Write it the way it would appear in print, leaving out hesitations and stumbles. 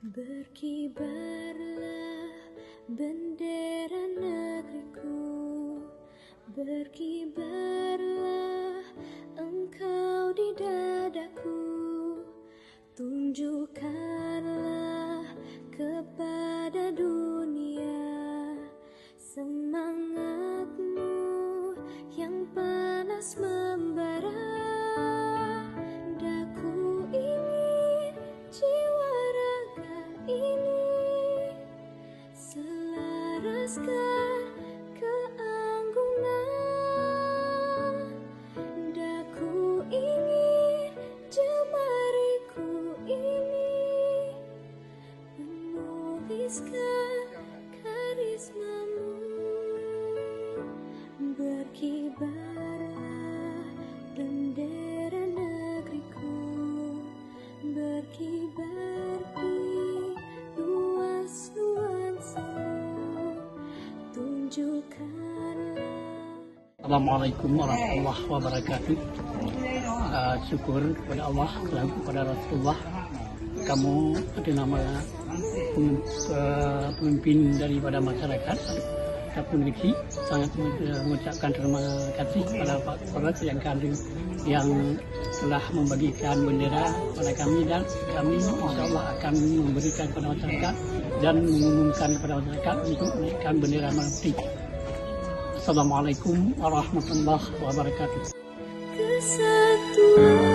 Berkibarlah bendera negeriku, berkibarlah engkau di dadaku, tunjukkanlah kepada dunia semangatmu yang panas membara. Daku ingin jiwa raga ini selaraskan keanggunan. Daku ingin jemariku ini menuliskan karismamu. Berkibarlah bendera negeriku, berkibar di luas nuansamu, tunjukkanlah. Assalamualaikum warahmatullahi wabarakatuh. Syukur kepada Allah, salam kepada Rasulullah. Kamu adalah pemimpin daripada masyarakat ataupun negeri. Sangat mengucapkan terima kasih kepada Pak Kapolres yang telah membagikan bendera kepada kami, dan kami insyaallah akan memberikan kepada masyarakat dan mengumumkan kepada masyarakat untuk menaikkan bendera merah putih. Assalamualaikum warahmatullahi wabarakatuh. Kesatuan